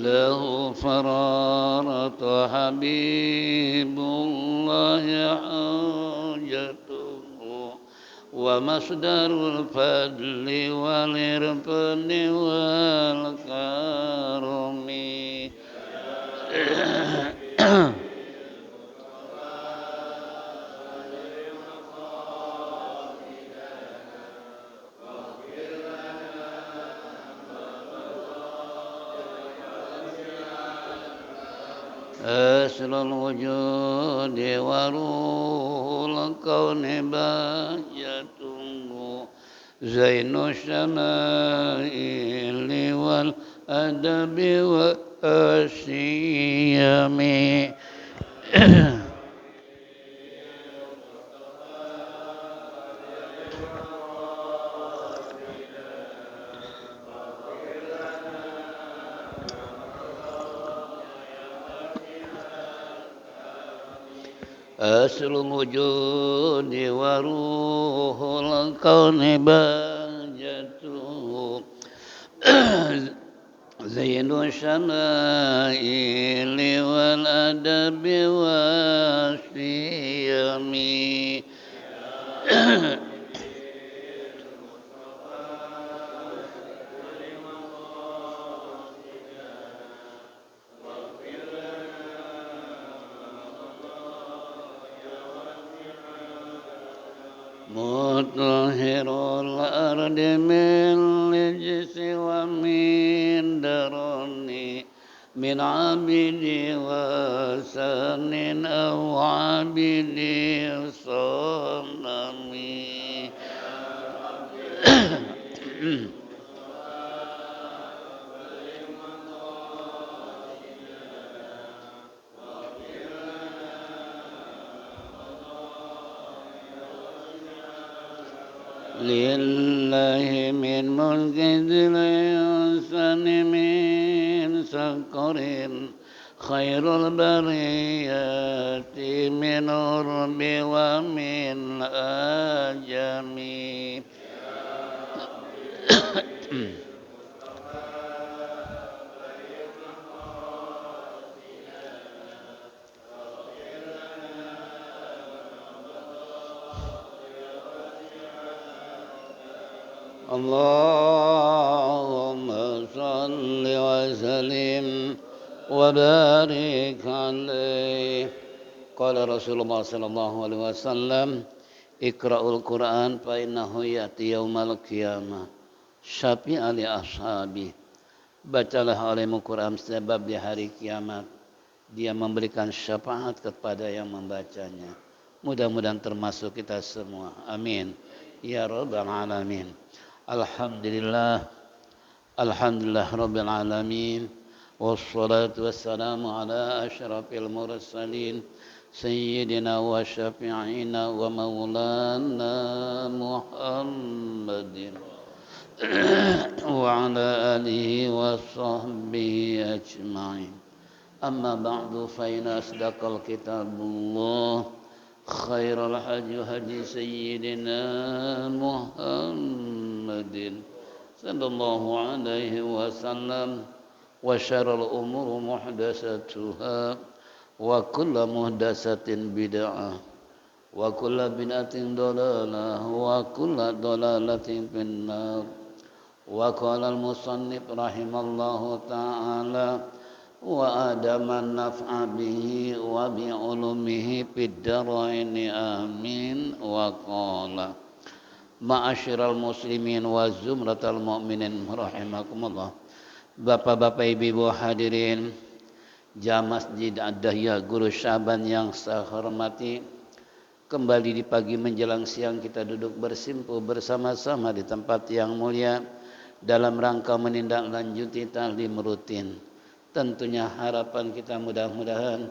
له فرارة حبيب الله حاجته ومصدر الفضل والإرفان والكرم أسر الوجود وروح الكون بهجته زين الشمائل والأدب والشيم أصل الوجود وروح الكون بهجته زين الشمائل والأدب والشيم مطهر الأرض من رجس ومن درني من عبد وسن أو عبد صنم لله من ملك ذي الإحسان من سكر خير البريات من عرب ومن أجم اللهم صل وسلم وبارك عليه. Qala Rasulullah sallallahu alaihi wasallam, Iqra'ul Qur'an fa innahu ya'ti yaumal qiyamah syafi'an li ashabi. Bacalah olehmu Quran sebab di hari kiamat dia memberikan syafaat kepada yang membacanya. Mudah-mudahan termasuk kita semua. Amin. Ya Rabbal Alamin. Alhamdulillah Rabbil Alamin. Wassalatu wassalamu ala asyrafil mursalin Sayyidina wa syafi'ina wa maulana Muhammadin wa ala alihi wa sahbihi ajma'in. Amma ba'du fa inna asdaqal kitabullah khairal hadi sayyidina Muhammadin sallallahu alaihi wasallam wa syarrul umuri muhdatsatuha wa kullu muhdatsatin bid'ah wa kullu bid'atin dhalalah wa kullu dhalalatin finnar. Wa qala al-musannif rahimallahu ta'ala wa adaman naf'a bihi wa bi ulumihi fid dharaini amin. Wa qala ma'asyiral muslimin wa zumratal mu'minin rahimakumullah. Bapak-bapak ibu-ibu hadirin jamaah Masjid Ad-Dahiyah Guru Syaban yang saya hormati, kembali di pagi menjelang siang kita duduk bersimpuh bersama-sama di tempat yang mulia dalam rangka menindaklanjuti taklim rutin. Tentunya harapan kita mudah-mudahan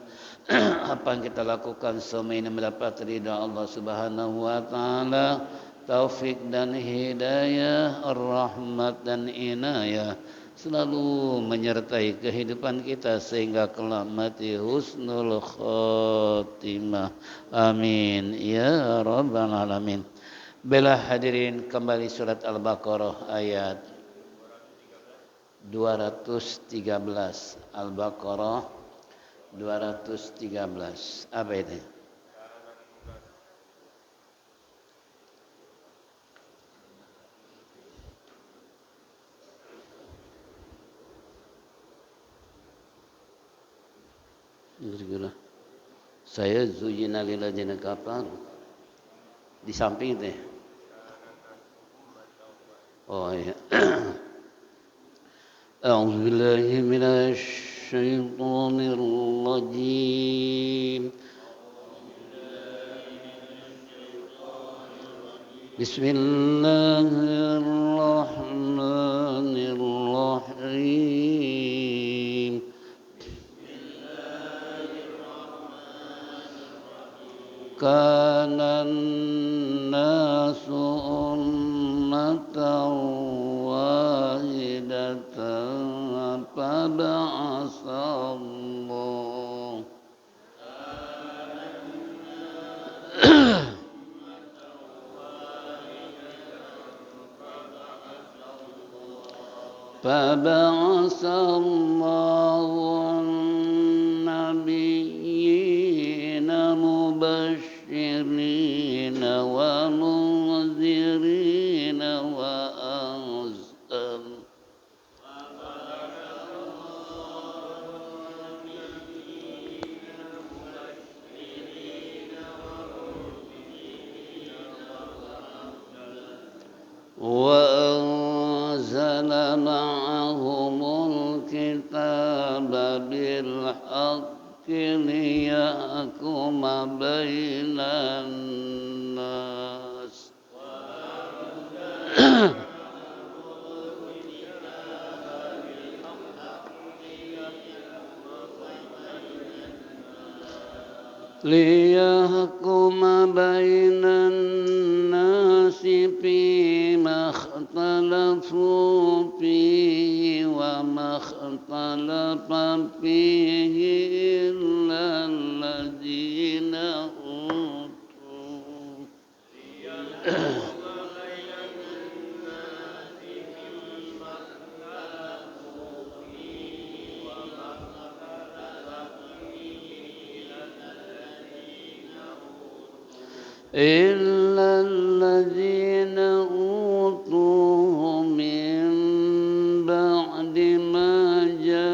apa yang kita lakukan semua ini mendapat ridha Allah Subhanahu wa taala, taufik dan hidayah, rahmat dan inayah selalu menyertai kehidupan kita sehingga kelak mati husnul khotimah. Amin ya rabbal alamin. Bela hadirin, kembali surat Al-Baqarah ayat 213 Al-Baqarah 213. Apa itu? Saya zuyina lil ladzina kafaru di samping itu. Oh iya. A'udzu billahi minasy syaithanir rajim. Bismillahirrahmanirrahim. Kana an-nasu ummatan wahidatan faba'atsallahu an-nabiyyina mubashshirina wa munzirina wa anzal وأنزل معهم الكتاب بالحق ليحكم بين الناس ليحكم بين الناس فيما اختلفوا فيه وما اختلف فيه إلا الذين أوتوا إلا الذين أوتوه من بعد ما جاءتهم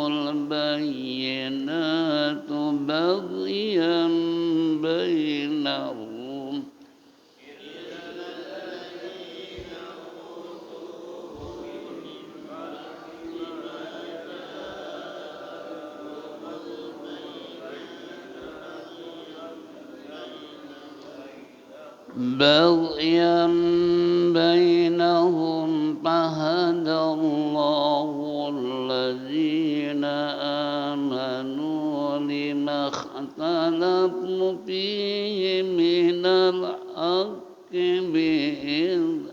البينات بغيا بينهم فهدى الله الذين آمنوا لما اختلفوا فيه من الحق بإذنه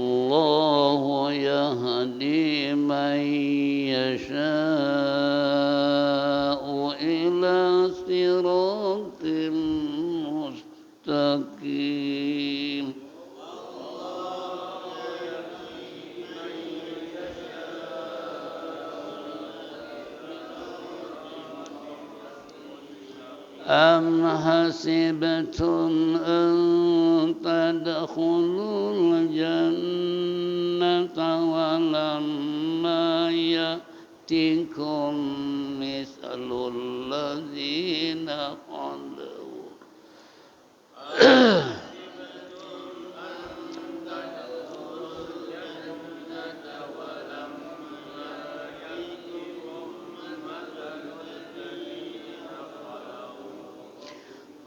والله يهدي من يشاء إلى صراط مستقيم أم حسبتم أن تدخلوا الجنة ولما يأتكم مثل الذين خلوا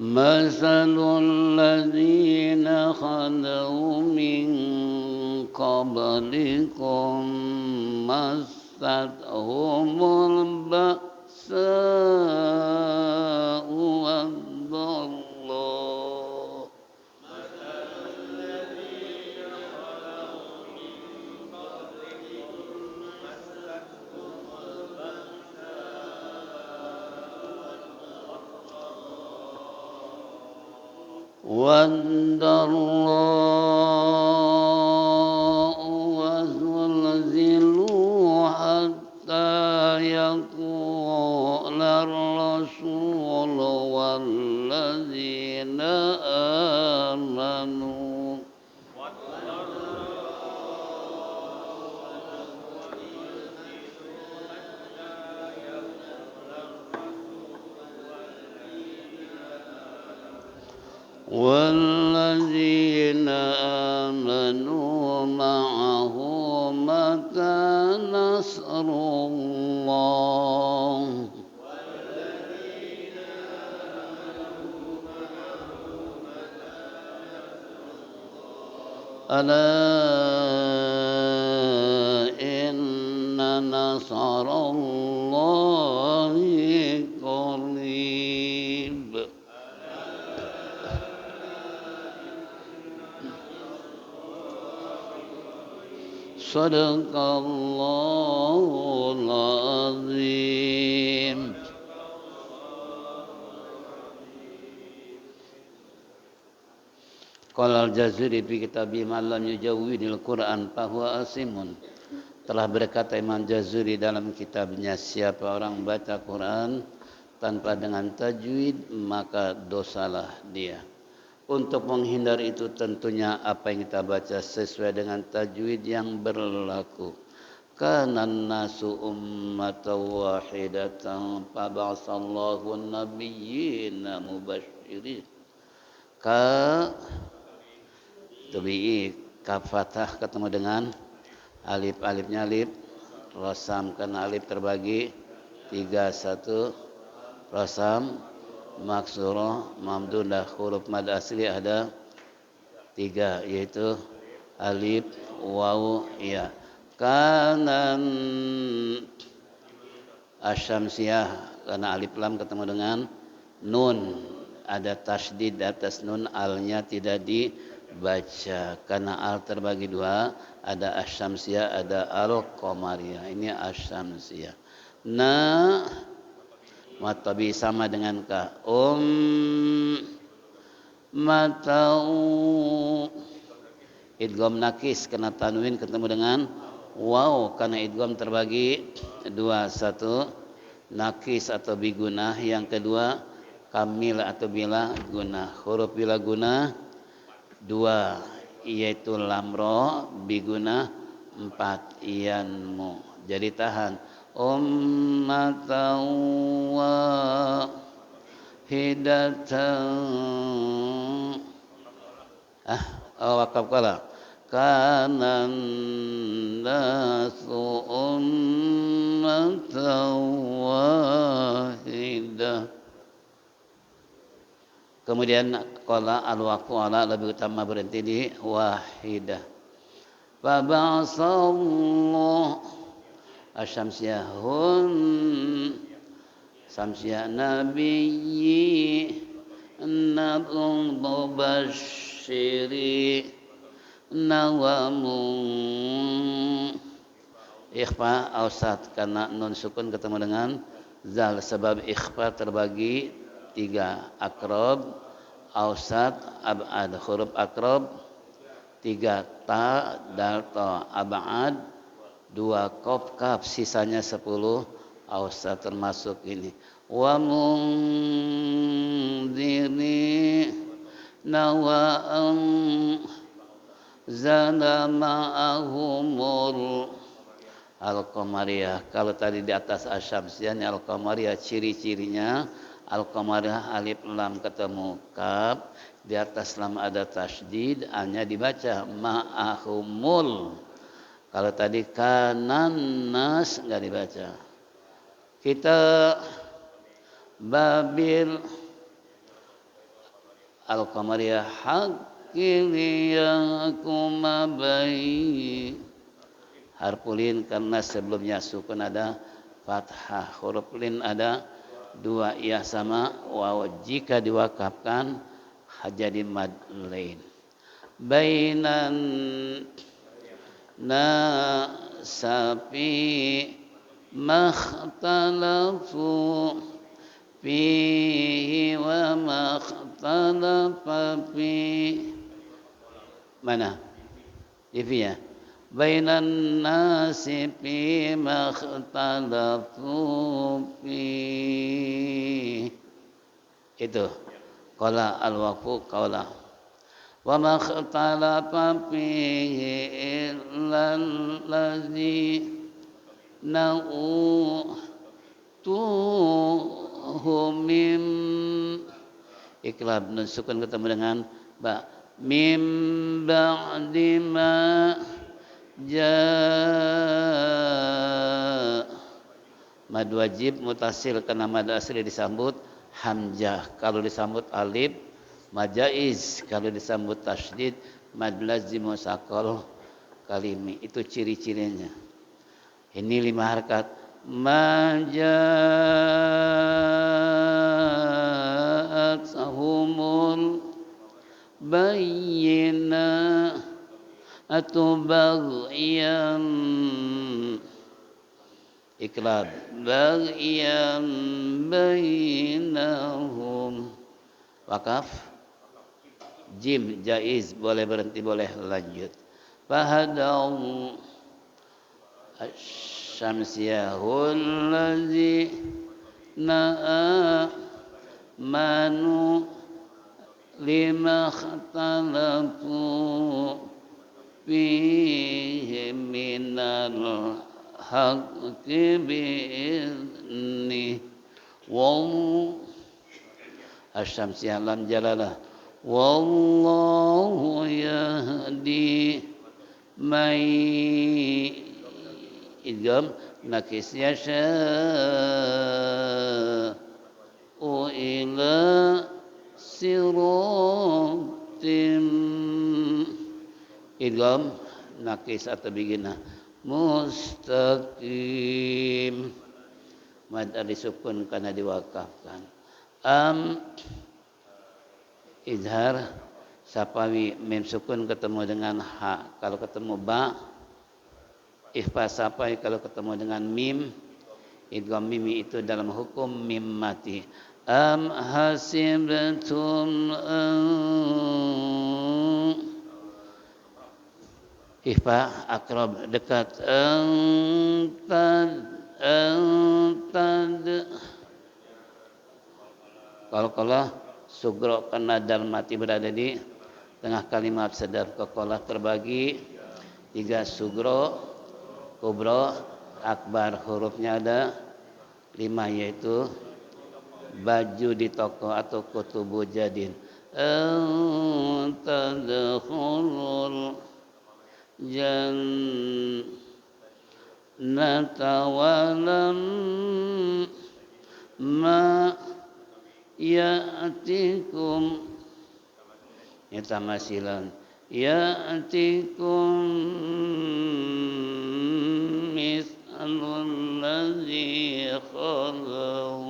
مثل الذين خلوا من قبلكم مستهم البأساء والضراء wadarra'u wa zulzilu hatta yaqula ar-rasul walladzina amanu والذين آمنوا معه متى نصر الله ألا إن نصر الله قريب Sadaqallahul azim. Qala al-Jazari fi kitabi man lam yujawwidil Qur'an fahuwa asimun. Telah berkata Imam Jazari dalam kitabnya, siapa orang baca Quran tanpa dengan tajwid maka dosalah dia. Untuk menghindar itu tentunya apa yang kita baca sesuai dengan tajwid yang berlaku. Kana nasu ummatan wahidatan fab'atsallahu an-nabiyyina mubasysyirin. Tabi'i kaf fathah ketemu dengan alifnya alif, rosam karena alif terbagi 3 1 rosam maksurah mamdudah huruf mad asli ada 3 yaitu alif waw ya. Kanan asyamsiyah karena alif lam ketemu dengan nun ada tasydid atas nun, alnya tidak dibaca karena al terbagi 2 ada asyamsiyah ada al-qamariyah. Ini asyamsiyah. Matabi sama dengan ka. Matau idgham nakis kena tanwin ketemu dengan waw karena idgham terbagi 2 1 nakis atau bigunah, yang kedua kamil atau bila gunah. Huruf bila gunah 2 yaitu lamro, bigunah 4 yanmu. Jadi tahan ummatan wahidatan wakaf qala kana nasu ummatan wahidah. Kemudian qala al-waqfu ala lebih utama berhenti di wahidah. Fa ba'asallahu asyamsiyahun samsiyah nabiyyi nabun mubasyiri nawamu ikhfa awsat karena nun sukun ketemu dengan zal, sebab ikhfa terbagi 3 akrab awsat ab'ad. Huruf akrab 3 ta dal ta, ab'ad 2 qaf kaf, sisanya 10 awsat termasuk ini. Wa mundhiri nawa'an zana ma'ahumul al-qamariyah. Kalau tadi di atas asyamsiyah ini al-qamariyah, ciri-cirinya al-qamariyah alif lam ketemu kaf, di atas lam ada tasydid, hanya dibaca ma'ahumul. Kalau tadi kanan nas enggak dibaca. Kita babil al-qamariyah haqqiliyakum bayi harfulin karena sebelumnya sukun ada fathah, huruf lin ada 2 ya sama waw, jika diwakafkan jadi mad lain. Bainan nasafi makhtalafu fihi wa ikhtalafa fi mana? Di fi ya. Bainan nasi fi ma ikhtalafu fi. Itu qala al-waqfu qawla. Wa ma ikhtalafa fihi illa allazi tuhu mim iklab nun sukun ketemu dengan ba mim ba'di ma mad wajib mutasil karena mad asli disambut hamzah, kalau disambut alif mad jaiz, kalau disambut tasydid mad lazim musaqal kalimi. Itu ciri-cirinya. Ini 5 harakat. Maja'athumul bayyinatu baghyan iklab baghyan bainahum. Wakaf jim jaiz, boleh berhenti boleh lanjut. Fahadaw syamsiyahul ladzi manu lima khtalafu fihi minal haqqi bi'izni asy-syamsiyah lam jalalah wallahu yahdi may idgham nakis yasha'u ila siratim idgham nakis atau bigina mustaqim mad disukun karena diwakafkan. Izhar sapawi mim sukun ketemu dengan ha, kalau ketemu ba ikhfa sapai kalau ketemu dengan mim. Idgham mimi itu dalam hukum mim mati. Am hasibtum ikhfa akrab dekat kalau sugro karena dal mati berada di tengah kalimat sedar kokolah terbagi 3 sugro kubro akbar, hurufnya ada 5 yaitu baju di toko atau kutubu jadin. Tadkhulul jannata walam ma ya'tikum yatamasilan ya'tikum mis'alul ladzi khalau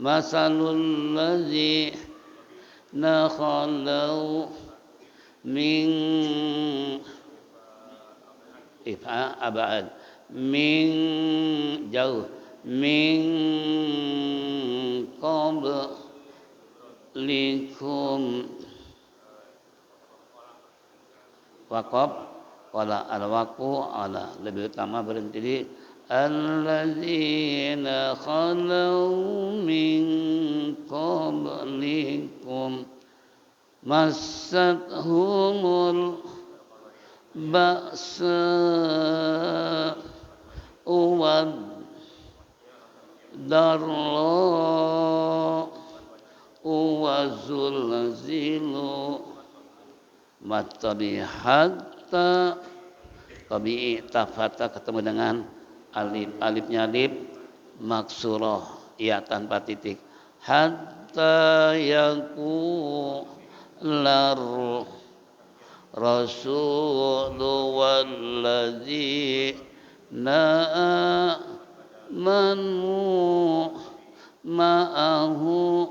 masalul ladzi nakhalau min ifa abad min jauh min qablikum waqaf wala al-waqfu ala lebih utama berhenti di alladzina khalau min qablikum massathumul ba'sa wad darra wa zulzilu matabi hatta tabi tafata ketemu dengan alifnya alif maksurah ya tanpa titik hatta yaqular rasulu walladzina amanu ma'ahu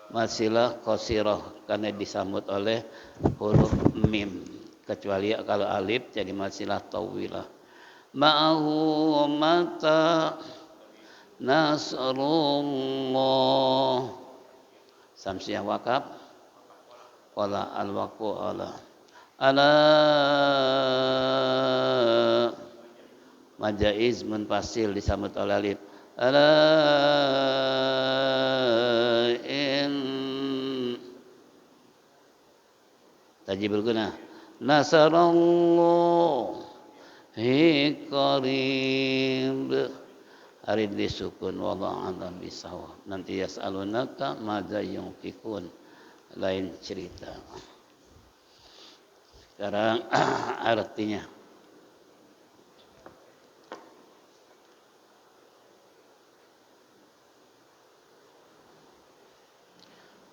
masilah qasirah karena disambut oleh huruf mim, kecuali kalau alif jadi masilah tawilah. Ma'ahu mata nasrullah Samsiyah wakaf wala al-waqfu ala majaiz munfasil disambut oleh alif ala in tajibul guna nasarallahu qarib arid disukun wallahu a'lam bisawab. Nanti yas'alunaka madza yunfikun, lain cerita. Sekarang artinya.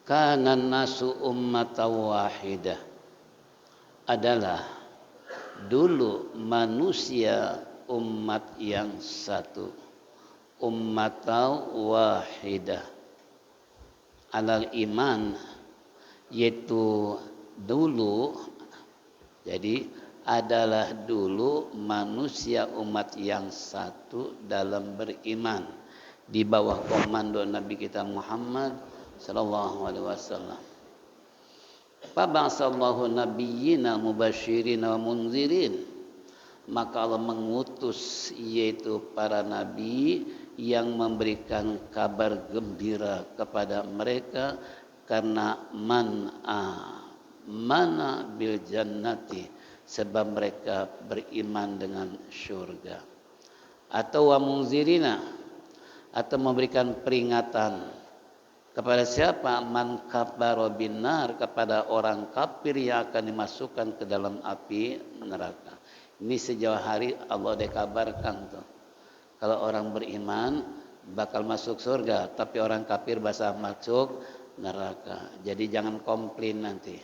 Kana nasu ummatan wahidah, adalah dulu manusia umat yang satu, ummatan wahidah, alal iman, yaitu dulu, jadi adalah dulu manusia umat yang satu dalam beriman di bawah komando Nabi kita Muhammad sallallahu alaihi wasallam. Faba'asallahu nabiyyina mubasyirin wa munzirin, maka Allah mengutus yaitu para nabi yang memberikan kabar gembira kepada mereka karena mana bil jannati, sebab mereka beriman dengan syurga, atau wa munzirina, atau memberikan peringatan kepada siapa? Man kafara binar, kepada orang kafir yang akan dimasukkan ke dalam api neraka. Ini sejauh hari Allah dikabarkan tuh. Kalau orang beriman bakal masuk surga, tapi orang kafir bakal masuk neraka. Jadi jangan komplain nanti.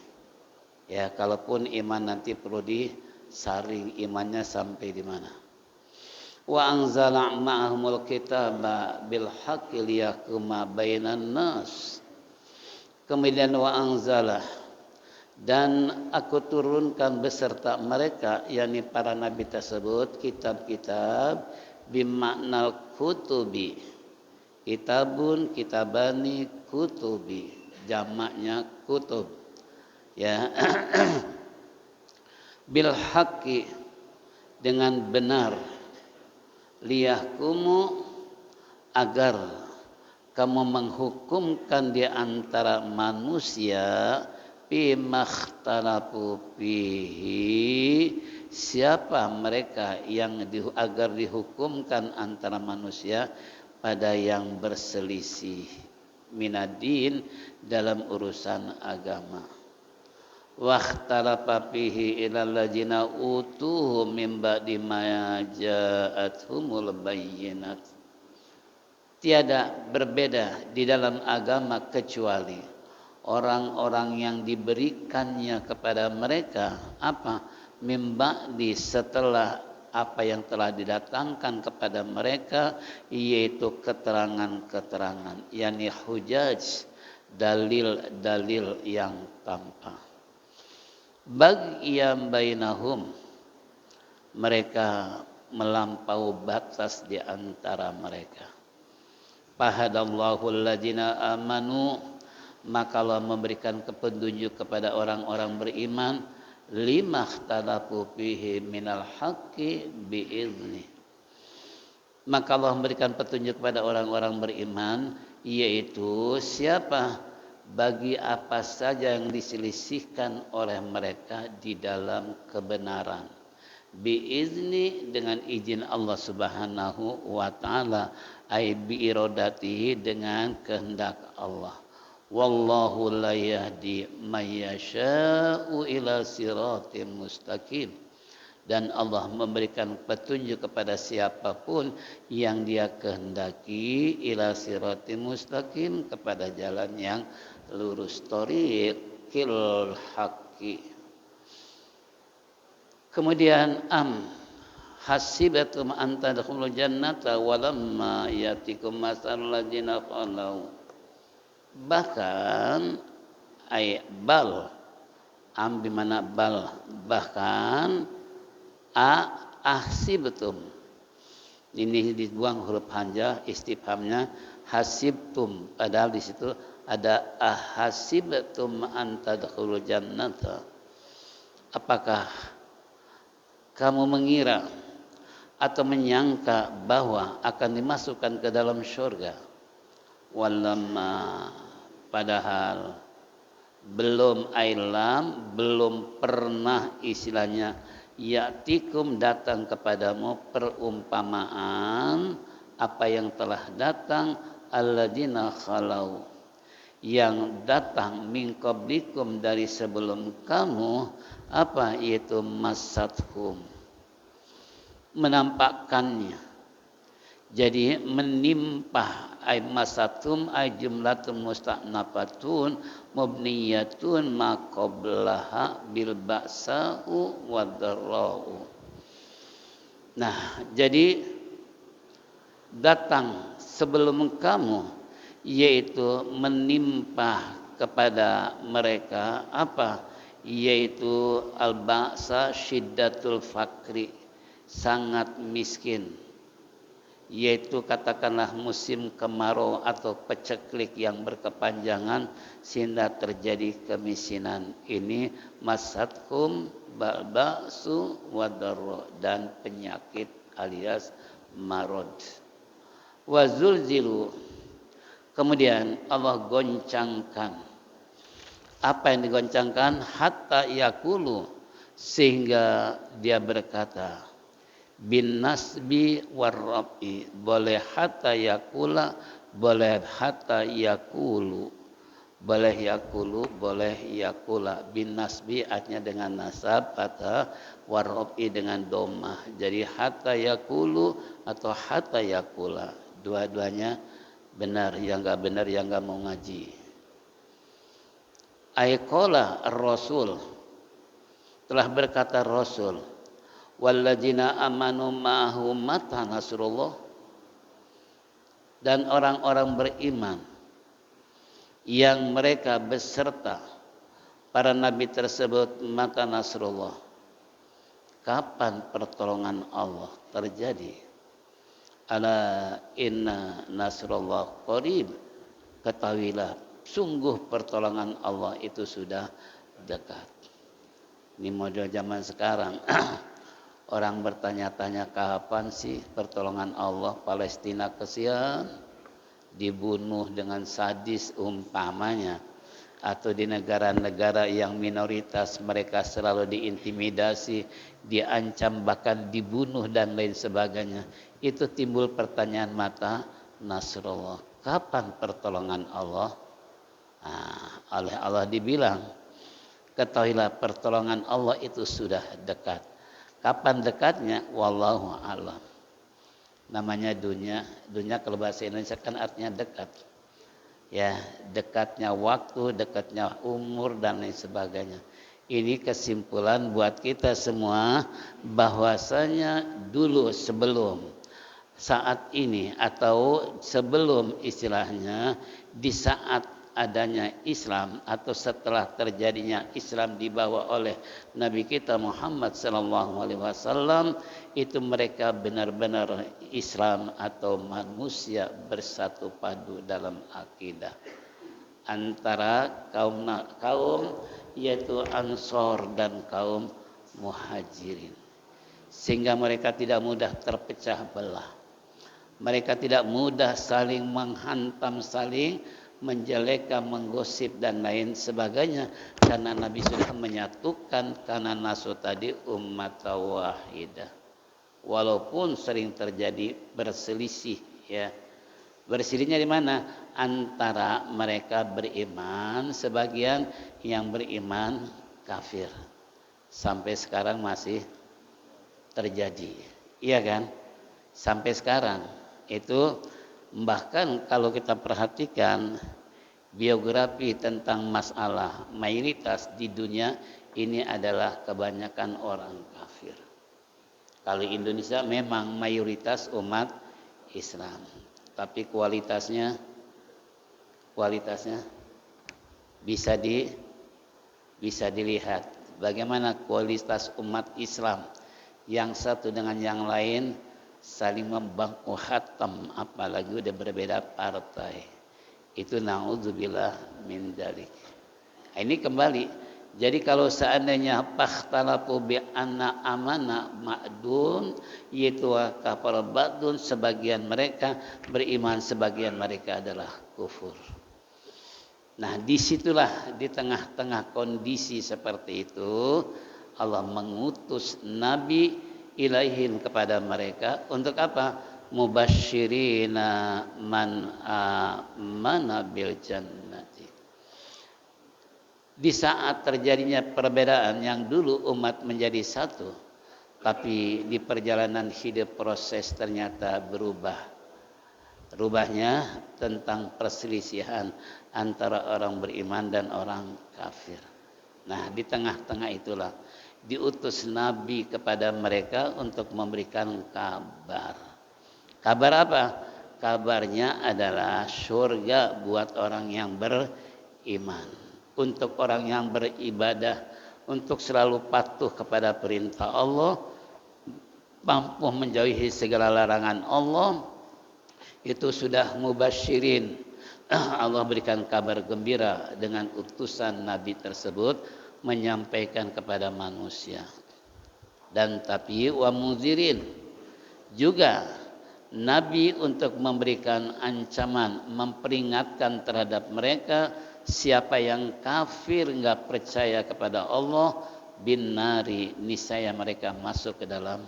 Ya, kalaupun iman nanti perlu disaring imannya sampai di mana. Wa anzala ma'ahumul kitaba bil haqqi liyahkuma bainan nas. Kemudian wa anzala, dan aku turunkan beserta mereka, yakni para nabi tersebut, kitab-kitab bimakna kutubi. Kitabun, kitabani, kutubi, jamaknya kutub. Ya. Bil haqqi, dengan benar, liyahkumu, agar kamu menghukumkan di antara manusia bimakhtalafu fihi, siapa mereka yang agar dihukumkan antara manusia pada yang berselisih minadin, dalam urusan agama. Wakhtalafa fihi ilal ladzina utuhu min ba'di ma ja'athumul bayyinat. Tiada berbeda di dalam agama kecuali orang-orang yang diberikannya kepada mereka apa? Min ba'di, setelah apa yang telah didatangkan kepada mereka, yaitu keterangan-keterangan, yakni hujaj, dalil-dalil yang tampak. Baghyan bainahum, mereka melampau batas di antara mereka. Fahadallahu alladzina amanu, maka Allah memberikan petunjuk kepada orang-orang beriman, limakhtalafu fihi minal haqqi biizni. Maka Allah memberikan petunjuk kepada orang-orang beriman, yaitu siapa? Bagi apa saja yang diselisihkan oleh mereka di dalam kebenaran, biizni, dengan izin Allah Subhanahu wa taala, ai biiradatihi, dengan kehendak Allah. Wallahu la yahdi may yasha'u ila siratim mustaqim, dan Allah memberikan petunjuk kepada siapapun yang Dia kehendaki, ila siratim mustaqim, kepada jalan yang lurus, thoriqil haqqi. Kemudian hasibatum an tadkhulul jannata walamma yatikum masalul ladzina qalu, bahkan bal, bimana bal, bahkan ahsibtum, ini dibuang huruf hamzah istifhamnya, hasibtum, padahal di situ Ada ahasibtum an tadkhulul jannata. Apakah kamu mengira atau menyangka bahwa akan dimasukkan ke dalam syurga? Walamma, padahal belum belum pernah istilahnya ya'tikum datang kepadamu perumpamaan apa yang telah datang alladzina khalau, yang datang min qablikum dari sebelum kamu, apa yaitu masathum, menampakkannya. Jadi menimpa ay masathum ay jumlatun musta'nafatun mubniyatun ma qablaha bil ba'sa'u wadarra'u. Nah, jadi datang sebelum kamu, yaitu menimpa kepada mereka apa? Yaitu al-ba'sa syiddatul fakri, sangat miskin, yaitu katakanlah musim kemarau atau peceklik yang berkepanjangan sehingga terjadi kemiskinan. Ini masatkum ba'su wadarra, dan penyakit alias marad. Wazulzilu, kemudian Allah goncangkan. Apa yang digoncangkan? Hatta yakulu, sehingga dia berkata, bin nasbi warrabi, boleh hatta yakula, boleh hatta yakulu, boleh yakulu, boleh yakula. Bin nasbi artinya dengan nasab, hatta warrabi dengan domah. Jadi hatta yakulu atau hatta yakula, dua-duanya benar. Yang enggak benar yang enggak mau ngaji. Aiqala ar-rasul, telah berkata Rasul, walladzina amanu ma'ahu mata nasrullah, dan orang-orang beriman yang mereka beserta para nabi tersebut, mata nasrullah, kapan pertolongan Allah terjadi? Ala inna nasrullah qarib, ketahuilah sungguh pertolongan Allah itu sudah dekat. Ini model zaman sekarang. Orang bertanya-tanya kapan sih pertolongan Allah. Palestina kesian, dibunuh dengan sadis umpamanya. Atau di negara-negara yang minoritas mereka selalu diintimidasi, diancam, bahkan dibunuh dan lain sebagainya. Itu timbul pertanyaan mata nasrullah, kapan pertolongan Allah? Oleh Allah dibilang, ketahuilah pertolongan Allah itu sudah dekat. Kapan dekatnya? Wallahu a'lam. Namanya dunia kalau bahasa Indonesia kan artinya dekat. Ya, dekatnya waktu, dekatnya umur dan lain sebagainya. Ini kesimpulan buat kita semua bahwasanya dulu sebelum saat ini atau sebelum istilahnya di saat adanya Islam atau setelah terjadinya Islam dibawa oleh Nabi kita Muhammad SAW, itu mereka benar-benar Islam atau manusia bersatu padu dalam akidah antara kaum yaitu Ansor dan kaum Muhajirin, sehingga mereka tidak mudah terpecah belah. Mereka tidak mudah saling menghantam, saling menjelekkan, menggosip dan lain sebagainya, karena Nabi sudah menyatukan, karena nasu tadi umat wahidah. Walaupun sering terjadi berselisih, ya. Berselisihnya di mana? Antara mereka beriman, sebagian yang beriman kafir. Sampai sekarang masih terjadi. Iya kan? Sampai sekarang itu. Bahkan kalau kita perhatikan biografi tentang masalah mayoritas di dunia ini adalah kebanyakan orang kafir. Kalau Indonesia memang mayoritas umat Islam, tapi kualitasnya bisa dilihat bagaimana kualitas umat Islam yang satu dengan yang lain saling membangku hatam, apalagi udah berbeda partai. Itu naudzubillah min dzalik. Ini kembali. Jadi kalau seandainya pakhtalafu bi anna amana ma'dun, yaitu kafar ba'dun, sebagian mereka beriman, sebagian mereka adalah kufur. Nah, disitulah di tengah-tengah kondisi seperti itu Allah mengutus Nabi ilaihim kepada mereka untuk apa? Mubasyirina man amana bil jannati. Di saat terjadinya perbedaan yang dulu umat menjadi satu, tapi di perjalanan hidup proses ternyata berubah. Rubahnya tentang perselisihan antara orang beriman dan orang kafir. Nah, di tengah-tengah itulah diutus Nabi kepada mereka untuk memberikan kabar. Kabar apa? Kabarnya adalah surga buat orang yang beriman. Untuk orang yang beribadah, untuk selalu patuh kepada perintah Allah, mampu menjauhi segala larangan Allah, itu sudah mubasyirin. Allah berikan kabar gembira dengan utusan Nabi tersebut menyampaikan kepada manusia. Dan tapi wa muzirin juga Nabi untuk memberikan ancaman, memperingatkan terhadap mereka siapa yang kafir, enggak percaya kepada Allah, bin nari, niscaya mereka masuk ke dalam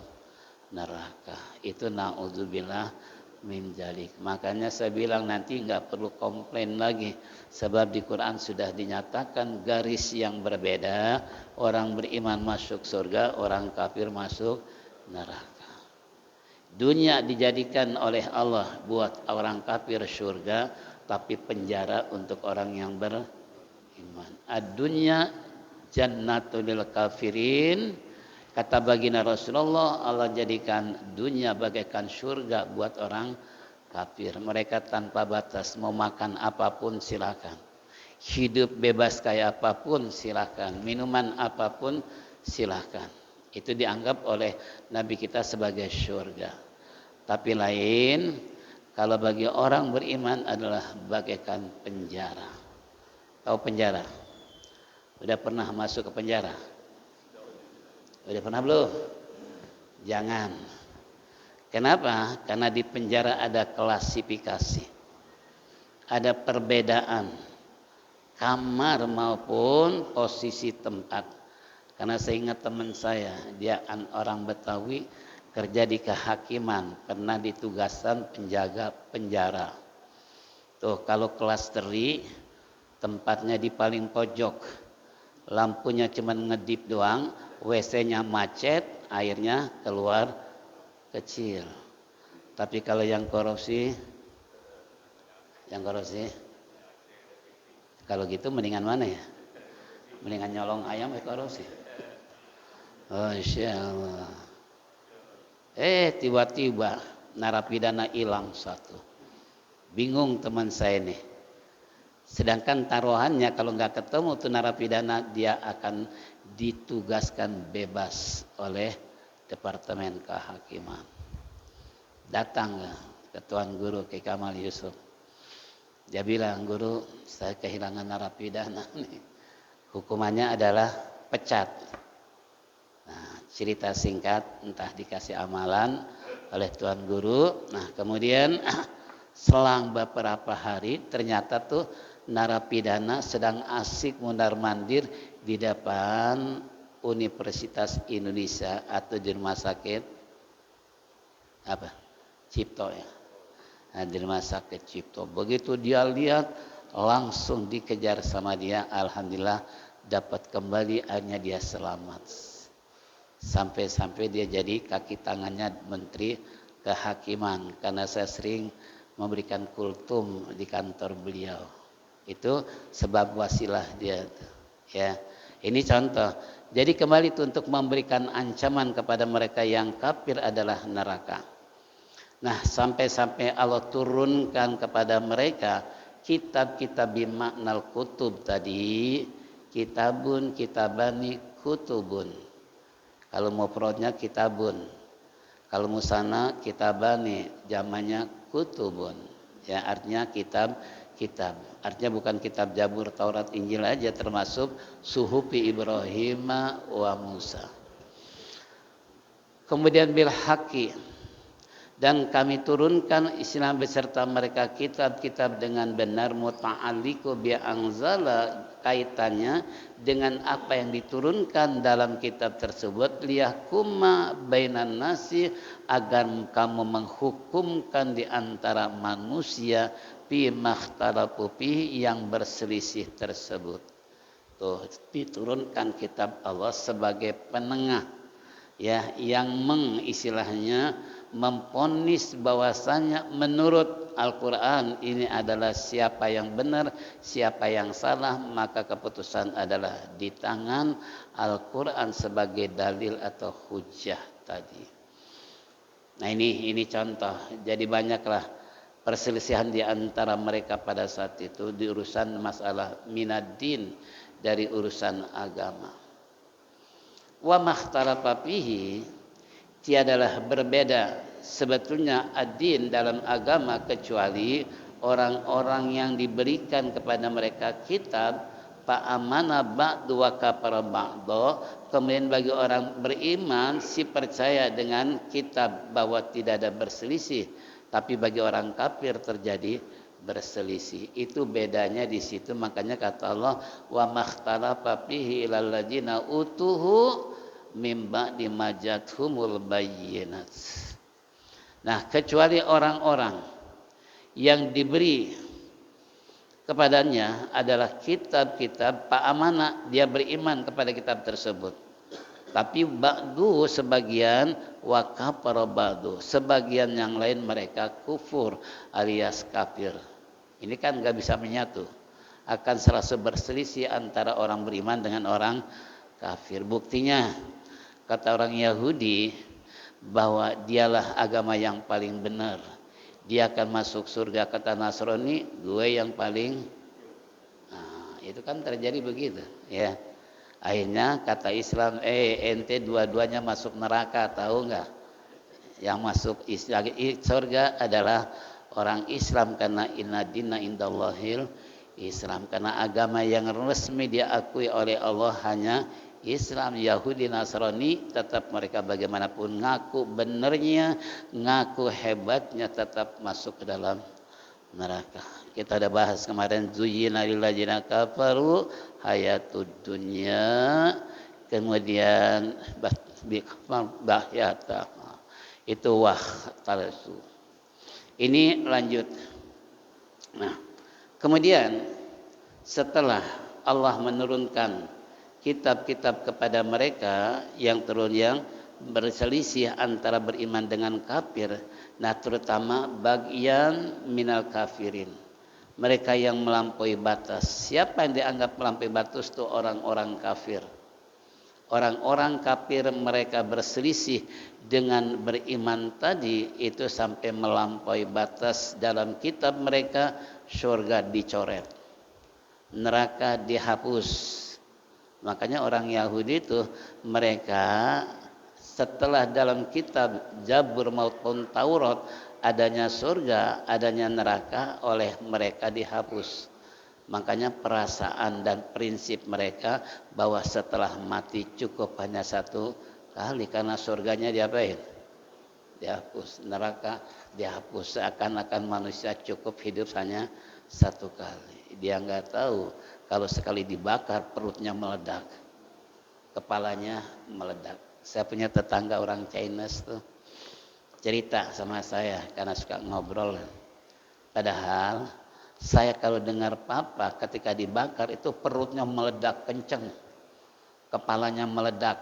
neraka. Itu naudzubillah min dzalik. Makanya saya bilang nanti enggak perlu komplain lagi, sebab di Quran sudah dinyatakan garis yang berbeda, orang beriman masuk surga, orang kafir masuk neraka. Dunia dijadikan oleh Allah buat orang kafir surga, tapi penjara untuk orang yang beriman. Ad-dunya jannatul lil kafirin. Kata baginda Rasulullah, Allah jadikan dunia bagaikan surga buat orang kafir. Mereka tanpa batas, mau makan apapun silakan, hidup bebas kayak apapun silakan, minuman apapun silakan. Itu dianggap oleh Nabi kita sebagai surga. Tapi lain kalau bagi orang beriman adalah bagaikan penjara. Tahu penjara? Udah pernah masuk ke penjara? Udah pernah belum? Jangan. Kenapa? Karena di penjara ada klasifikasi, ada perbedaan kamar maupun posisi tempat. Karena saya ingat teman saya, dia orang Betawi, kerja di kehakiman, pernah ditugaskan penjaga penjara. Tuh kalau kelas teri, tempatnya di paling pojok, lampunya cuma ngedip doang, WC-nya macet, airnya keluar kecil. Tapi kalau yang korupsi, kalau gitu mendingan mana ya? Mendingan nyolong ayam korupsi. Oh, insya Allah. Tiba-tiba narapidana hilang satu. Bingung teman saya nih. Sedangkan taruhannya kalau nggak ketemu tuh narapidana, dia akan ditugaskan bebas oleh Departemen Kehakiman. Datang ke Tuan Guru Ki Kamal Yusuf. Dia bilang, guru, saya kehilangan narapidana nih. Hukumannya adalah pecat. Nah, cerita singkat, entah dikasih amalan oleh Tuan Guru. Nah, kemudian selang beberapa hari ternyata tuh narapidana sedang asik mondar-mandir di depan Universitas Indonesia atau di rumah sakit apa? Cipto ya. Nah, di rumah sakit Cipto. Begitu dia lihat, langsung dikejar sama dia. Alhamdulillah dapat kembali, akhirnya dia selamat. Sampai-sampai dia jadi kaki tangannya Menteri Kehakiman, karena saya sering memberikan kultum di kantor beliau. Itu sebab wasilah dia. Ya, ini contoh. Jadi kembali itu untuk memberikan ancaman kepada mereka yang kafir adalah neraka. Nah, sampai-sampai Allah turunkan kepada mereka kitab-kitab bimaknal kutub tadi, kitabun, kitabani, kutubun. Kalau mufradnya kitabun, kalau musana kitabani, jamannya kutubun. Ya, artinya kitab kitab. Artinya bukan kitab Zabur, Taurat, Injil aja, termasuk suhufi Ibrahim wa Musa. Kemudian bil haqi, dan kami turunkan Islam beserta mereka kitab-kitab dengan benar, muta'alliqu bi anzala, kaitannya dengan apa yang diturunkan dalam kitab tersebut, liyahkuma bainan nasi, agar kamu menghukumkan di antara manusia fi makhtalafu fihi, yang berselisih tersebut. Tuh, diturunkan kitab Allah sebagai penengah, ya, yang istilahnya memponis bahwasanya menurut Al-Quran ini adalah siapa yang benar, siapa yang salah, maka keputusan adalah di tangan Al-Quran sebagai dalil atau hujjah tadi. Nah ini contoh. Jadi banyaklah perselisihan di antara mereka pada saat itu di urusan masalah minaddin, dari urusan agama. Wa makhtalafa fihi, tiadalah berbeda sebetulnya ad-din dalam agama, kecuali orang-orang yang diberikan kepada mereka kitab, fa'amana ba'du wa kafara ba'du, kemudian bagi orang beriman si percaya dengan kitab bahwa tidak ada berselisih, tapi bagi orang kafir terjadi berselisih. Itu bedanya di situ. Makanya kata Allah, wa makhtalafa fihi ilal ladzina utuhu mimba dimajathumul bayyinat. Nah, kecuali orang-orang yang diberi kepadanya adalah kitab-kitab, pa'amana, dia beriman kepada kitab tersebut. Tapi ba'du, sebagian, wa kafara ba'du, sebagian yang lain mereka kufur alias kafir. Ini kan gak bisa menyatu, akan selalu berselisih antara orang beriman dengan orang kafir. Buktinya kata orang Yahudi bahwa dialah agama yang paling benar, dia akan masuk surga. Kata Nasrani, gue yang paling. Nah, itu kan terjadi begitu, ya. Akhirnya kata Islam, ente dua-duanya masuk neraka, tahu nggak? Yang masuk surga adalah orang Islam, karena inna dina indallahil Islam, karena agama yang resmi diakui oleh Allah hanya Islam. Yahudi, Nasrani tetap mereka bagaimanapun ngaku benernya, ngaku hebatnya, tetap masuk ke dalam neraka. Kita ada bahas kemarin, zuyyina lil ladzina kafaru hayatud dunya, kemudian bahyata, itu wah talasu. Ini lanjut. Nah, kemudian setelah Allah menurunkan kitab-kitab kepada mereka yang berselisih antara beriman dengan kafir. Nah, terutama bagian minal kafirin, mereka yang melampaui batas. Siapa yang dianggap melampaui batas? Itu orang-orang kafir. Orang-orang kafir mereka berselisih dengan beriman tadi, itu sampai melampaui batas. Dalam kitab mereka surga dicoret, neraka dihapus. Makanya orang Yahudi itu mereka setelah dalam kitab Zabur maupun Taurat adanya surga, adanya neraka, oleh mereka dihapus. Makanya perasaan dan prinsip mereka bahwa setelah mati cukup hanya satu kali, karena surganya diapain? Dihapus, neraka dihapus. Seakan-akan manusia cukup hidup hanya satu kali. Dia nggak tahu kalau sekali dibakar perutnya meledak, kepalanya meledak. Saya punya tetangga orang Chinese tuh cerita sama saya karena suka ngobrol. Padahal saya kalau dengar papa ketika dibakar itu perutnya meledak kenceng, kepalanya meledak.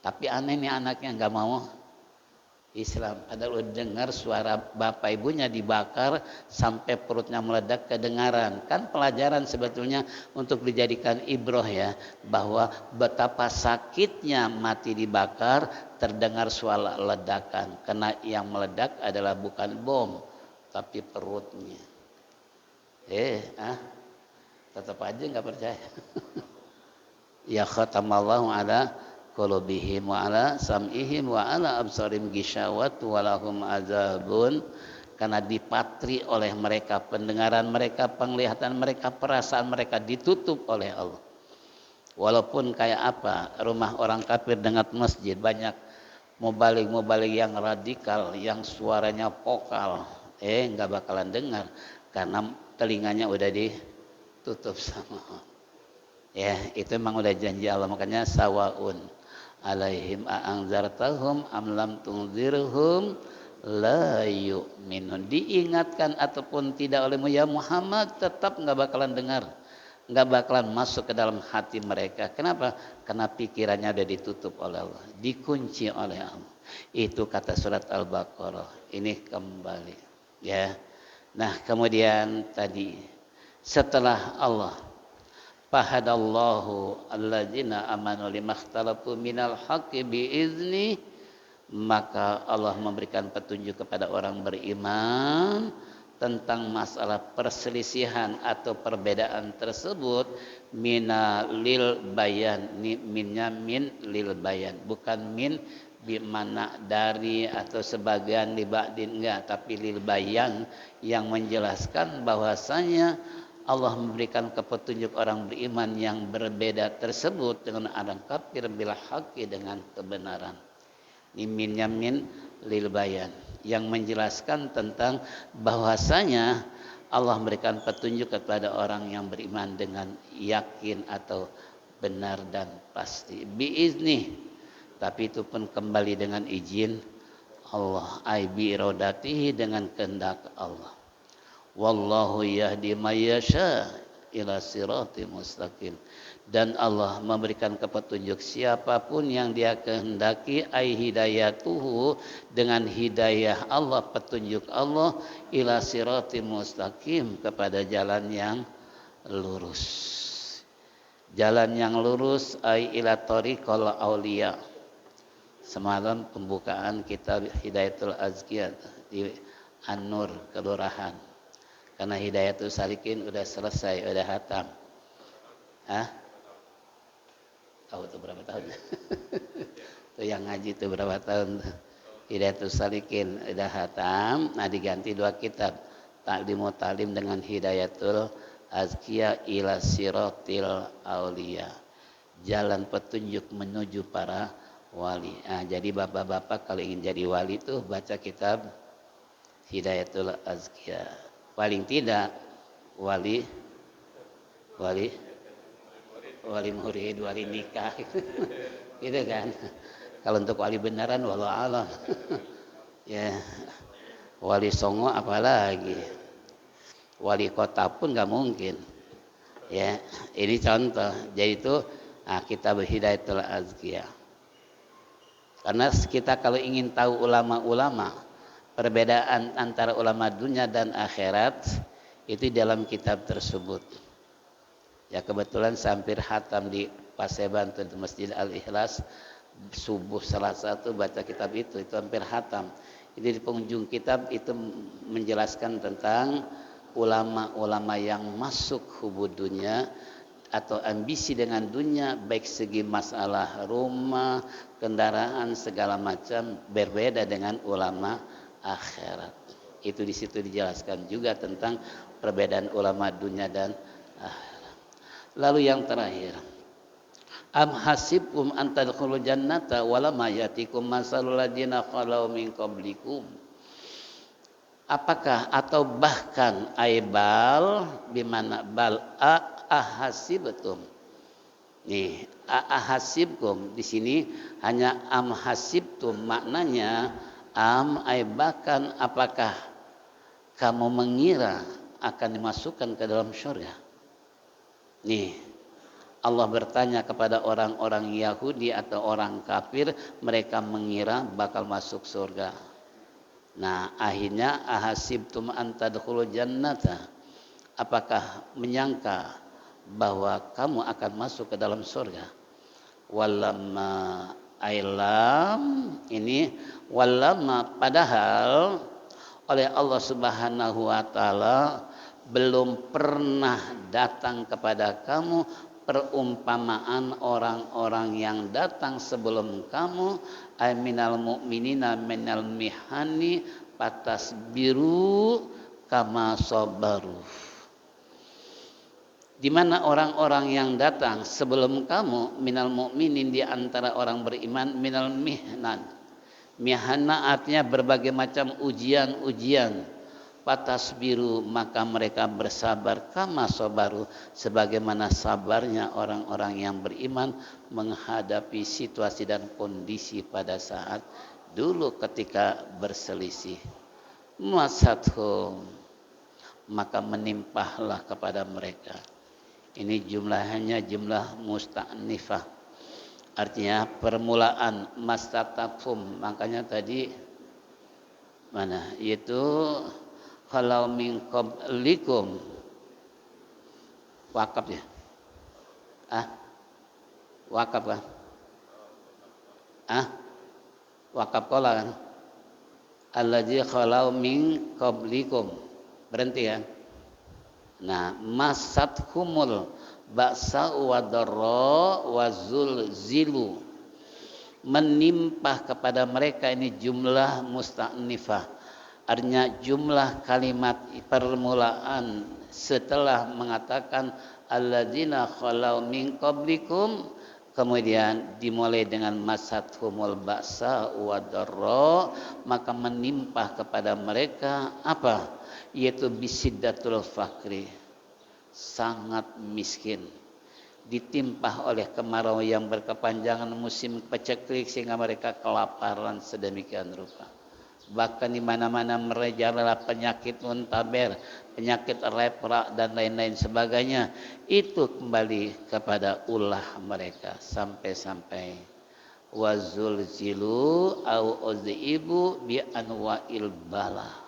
Tapi aneh nih anaknya nggak mau Islam. Padahal udah dengar suara bapak ibunya dibakar sampai perutnya meledak kedengaran. Kan pelajaran sebetulnya untuk dijadikan ibroh ya, bahwa betapa sakitnya mati dibakar terdengar suara ledakan. Karena yang meledak adalah bukan bom, tapi perutnya. Tetap aja nggak percaya. Ya khatamallahu ala qulubihim wa ala sam'ihim wa ala absarim gishawat wa lahum azabun karena dipatri oleh mereka, pendengaran mereka, penglihatan mereka, perasaan mereka ditutup oleh Allah. Walaupun kayak apa rumah orang kafir dengan masjid, banyak mubalik yang radikal, yang suaranya vokal, nggak bakalan dengar karena telinganya udah ditutup sama Allah. Ya, itu memang udah janji Allah, makanya sawaun alaihim a'anzartahum am lam tunzirhum la yu'minun. Diingatkan ataupun tidak olehmu ya Muhammad, tetap nggak bakalan dengar, nggak bakalan masuk ke dalam hati mereka. Kenapa? Karena pikirannya udah ditutup oleh Allah, dikunci oleh Allah. Itu kata surat Al-Baqarah. Ini kembali ya. Nah, kemudian tadi setelah Allah fahadallahu alladzina amanu limakhtalafu minal haqqi biizni, maka Allah memberikan petunjuk kepada orang beriman tentang masalah perselisihan atau perbedaan tersebut minalil bayan. Minnya min lil bayan, bukan min bimana dari atau sebagian libadin, enggak, tapi lil bayan, yang menjelaskan bahwasanya Allah memberikan petunjuk orang beriman yang berbeda tersebut dengan orang kafir bil haqqi, dengan kebenaran. Minnya min lil bayan, yang menjelaskan tentang bahwasanya Allah memberikan petunjuk kepada orang yang beriman dengan yakin atau benar dan pasti. Biizni, tapi itu pun kembali dengan izin Allah, ai bi iradatihi, dengan kehendak Allah. Wallahu yahdi may yasha ila siratim mustaqim, dan Allah memberikan petunjuk siapapun yang Dia kehendaki, ai hidayatuhu, dengan hidayah Allah, petunjuk Allah, ila siratim mustaqim, kepada jalan yang lurus. Jalan yang lurus ai ila tariqal auliya. Semalam pembukaan kitab Hidayatul Azkiyah di An-Nur Kelurahan. Karena Hidayatul Salikin udah selesai, udah hatam. Tahu tuh berapa tahun? Tuh yang ngaji tuh berapa tahun? Hidayatul Salikin udah hatam. Nah, diganti 2 kitab, Ta'limut Ta'lim dengan Hidayatul Azkiyah ila Siratil Auliya, jalan petunjuk menuju para wali. Nah, jadi bapak-bapak kalau ingin jadi wali tuh baca kitab Hidayatul Azkiyah. Paling tidak wali murid, wali nikah gitu kan. Kalau untuk wali beneran wallahu a'lam. Ya, wali songo apalagi, wali kota pun nggak mungkin ya. Ini contoh. Jadi itu kitab Hidayatul Azkiyah. Karena kita kalau ingin tahu ulama-ulama, perbedaan antara ulama dunia dan akhirat, itu dalam kitab tersebut. Ya, kebetulan hampir hatam di Paseban di Masjid Al-Ikhlas, subuh salah satu baca kitab itu hampir hatam. Jadi di penghujung kitab itu menjelaskan tentang ulama-ulama yang masuk hubud dunia atau ambisi dengan dunia, baik segi masalah rumah, kendaraan, segala macam, berbeda dengan ulama akhirat. Itu di situ dijelaskan juga tentang perbedaan ulama dunia dan akhirat. Lalu yang terakhir, am hasibkum an tadkhulul jannata wa lam yatikum masalul ladzina khalau min qablikum. Apakah atau bahkan aibal bimana bal ahasibtum. Nih, ahasibkum di sini hanya am hasibtum, maknanya am bahkan apakah kamu mengira akan dimasukkan ke dalam surga. Nih, Allah bertanya kepada orang-orang Yahudi atau orang kafir, mereka mengira bakal masuk surga. Nah, akhirnya ahasibtum an tadkhulul jannata, apakah menyangka bahwa kamu akan masuk ke dalam surga. Walamma ailam, ini walamma, padahal oleh Allah Subhanahu wa taala belum pernah datang kepada kamu perumpamaan orang-orang yang datang sebelum kamu, minal mu'minina minal mihani patasbiru kama sabaru. Di mana orang-orang yang datang sebelum kamu minal mu'minin, di antara orang beriman, minal mihnan. Mihana artinya berbagai macam ujian-ujian. Patasbiru maka mereka bersabar kama sabaru, sebagaimana sabarnya orang-orang yang beriman menghadapi situasi dan kondisi pada saat dulu ketika berselisih. Masathum maka menimpahlah kepada mereka. Ini jumlahnya jumlah musta'nifah, artinya permulaan. Mastatafum, makanya tadi mana yaitu kalau min qablikum, wakaf ya, wakaf kan, wakaf kola kan, alladzi khalau min qablikum, berhenti ya. Nah, masathumul ba'sa wa dharra wa zulzilu, menimpa kepada mereka. Ini jumlah musta'nifah, artinya jumlah kalimat permulaan setelah mengatakan alladzina khalau min qablikum, kemudian dimulai dengan masathumul ba'sa wa dharra, maka menimpa kepada mereka apa? Yaitu bisiddatul fakri, sangat miskin, ditimpah oleh kemarau yang berkepanjangan, musim paceklik, sehingga mereka kelaparan sedemikian rupa. Bahkan di mana-mana merajalela penyakit muntaber, penyakit lepra dan lain-lain sebagainya. Itu kembali kepada ulah mereka sampai-sampai wazul zilu au uzibu bi anwa'il bala.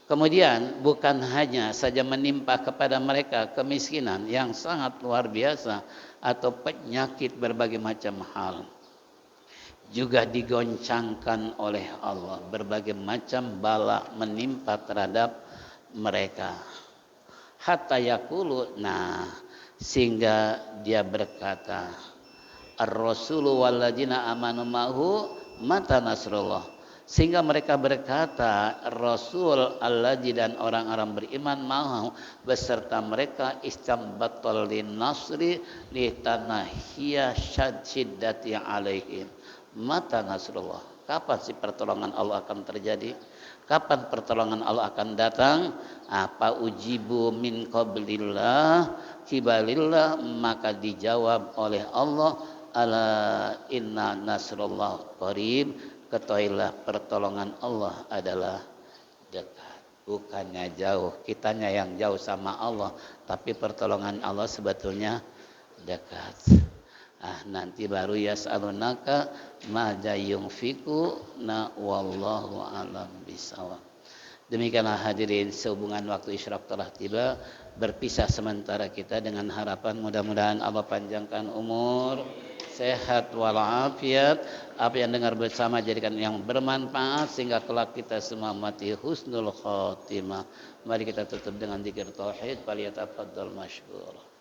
Kemudian bukan hanya saja menimpa kepada mereka kemiskinan yang sangat luar biasa atau penyakit berbagai macam hal, juga digoncangkan oleh Allah berbagai macam bala menimpa terhadap mereka. Hatta yaqulu, nah sehingga dia berkata, ar-rasulu walladzina amanu ma'hu mata nasrullah, sehingga mereka berkata, Rasul alladzi dan orang-orang beriman mau beserta mereka, istambatul lin nasri li tanahiyya syiddati alaihim. Mata nasrullah, kapan sih pertolongan Allah akan terjadi? Kapan pertolongan Allah akan datang? Apa ujibu min qablillah kibalillah, maka dijawab oleh Allah, ala inna nasrullah qarib, ketahuilah pertolongan Allah adalah dekat. Bukannya jauh, kitanya yang jauh sama Allah, tapi pertolongan Allah sebetulnya dekat. Nanti baru yas'alunaka madza yunfiqu na wallahu alam bisawab. Demikianlah hadirin, sehubungan waktu isyraq telah tiba, berpisah sementara kita dengan harapan mudah-mudahan Allah panjangkan umur, sehat walafiat, apa yang dengar bersama jadikan yang bermanfaat, sehingga kelak kita semua mati husnul khotimah. Mari kita tutup dengan zikir tauhid. Faliyatafaddal masykur.